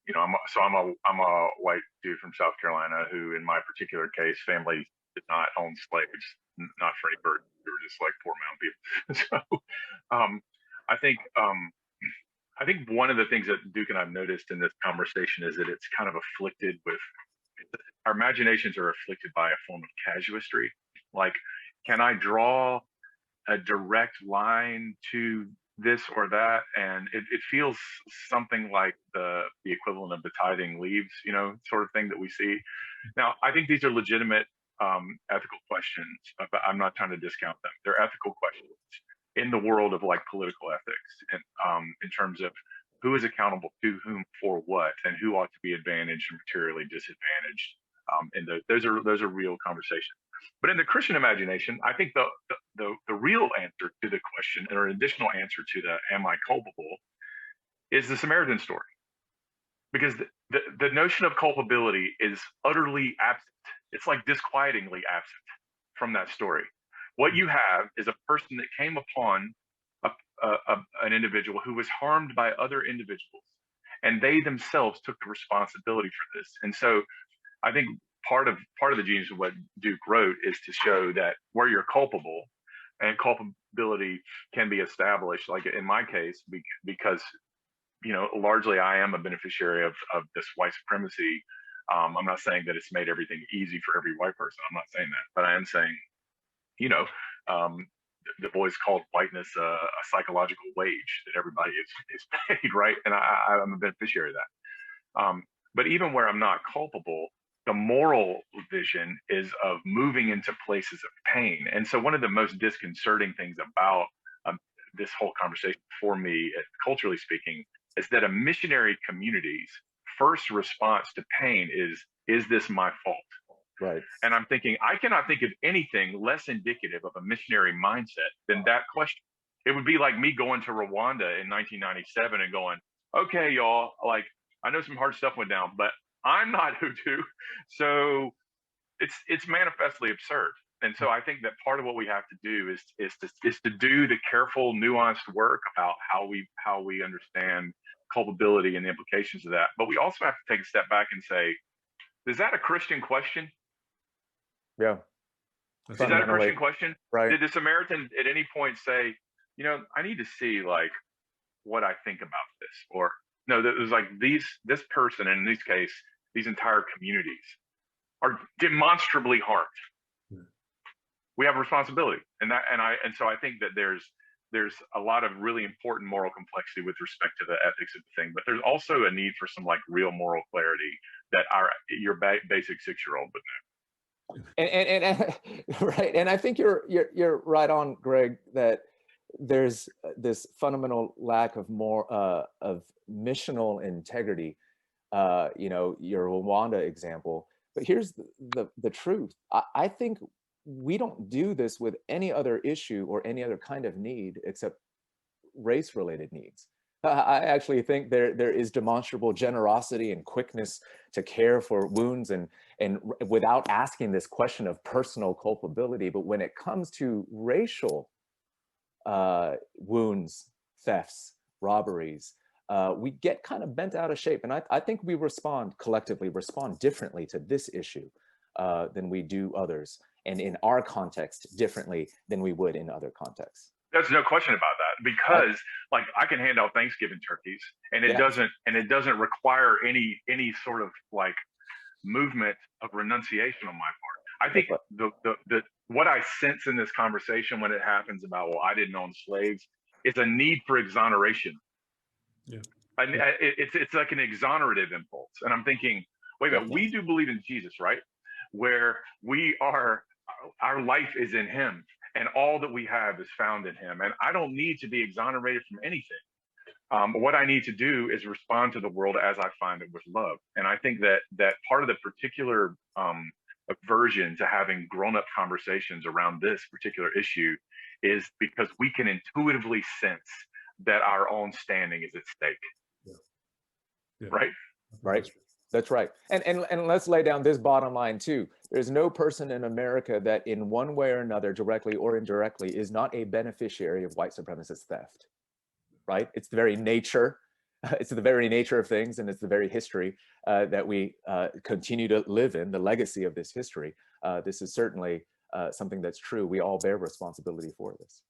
you know, I'm a white dude from South Carolina who, in my particular case, family did not own slaves, not for any burden. They were just like poor mountain people. So, I think I think one of the things that Duke and I've noticed in this conversation is that it's kind of afflicted with our imaginations are afflicted by a form of casuistry. Like, can I draw a direct line to this or that? And it feels something like the equivalent of the tithing leaves, you know, sort of thing that we see. Now, I think these are legitimate ethical questions, but I'm not trying to discount them. They're ethical questions in the world of like political ethics and in terms of who is accountable to whom for what and who ought to be advantaged or materially disadvantaged. And those are real conversations. But in the Christian imagination, I think the real answer to the question, or an additional answer to the "Am I culpable?" is the Samaritan story, because the notion of culpability is utterly absent. It's like disquietingly absent from that story. What you have is a person that came upon an individual who was harmed by other individuals, and they themselves took the responsibility for this. And so, I think part of the genius of what Duke wrote is to show that where you're culpable, and culpability can be established, like in my case, because you know, largely I am a beneficiary of this white supremacy. I'm not saying that it's made everything easy for every white person. I'm not saying that, but I am saying, you know, um, the Bois called whiteness a psychological wage that everybody is paid, right? And I'm a beneficiary of that. But even where I'm not culpable, the moral vision is of moving into places of pain. And so one of the most disconcerting things about this whole conversation for me, culturally speaking, is that a missionary community's first response to pain is this my fault? Right. And I'm thinking, I cannot think of anything less indicative of a missionary mindset than that question. It would be like me going to Rwanda in 1997 and going, okay, y'all, like, I know some hard stuff went down, but I'm not Hutu. So it's manifestly absurd. And so I think that part of what we have to do is to do the careful, nuanced work about how we understand culpability and the implications of that. But we also have to take a step back and say, is that a Christian question? Yeah. Is that a Christian question? Right. Did the Samaritan at any point say, you know, I need to see like what I think about this? Or no, it was like this person, and in this case, these entire communities are demonstrably harmed. We have a responsibility, and so I think that there's a lot of really important moral complexity with respect to the ethics of the thing, but there's also a need for some like real moral clarity that your basic 6-year-old would know. And right, and I think you're right on, Greg, that there's this fundamental lack of of missional integrity. You know, your Rwanda example, but here's the truth. I think we don't do this with any other issue or any other kind of need except race-related needs. I actually think there is demonstrable generosity and quickness to care for wounds and without asking this question of personal culpability. But when it comes to racial wounds, thefts, robberies, we get kind of bent out of shape. And I think we collectively respond differently to this issue than we do others. And in our context, differently than we would in other contexts. There's no question about that, because like I can hand out Thanksgiving turkeys, and it doesn't require any sort of like movement of renunciation on my part. I think the what I sense in this conversation when it happens about, well, I didn't own slaves, is a need for exoneration. Yeah. And it's like an exonerative impulse. And I'm thinking, wait a minute, we do believe in Jesus, right? Where our life is in him, and all that we have is found in him. And I don't need to be exonerated from anything. What I need to do is respond to the world as I find it with love. And I think that part of the particular aversion to having grown-up conversations around this particular issue is because we can intuitively sense that our own standing is at stake. Yeah. Right? Right. That's right. And let's lay down this bottom line too. There's no person in America that in one way or another, directly or indirectly, is not a beneficiary of white supremacist theft, right? It's the very nature it's the very nature of things, and it's the very history that we continue to live in, the legacy of this history. This is certainly something that's true. We all bear responsibility for this.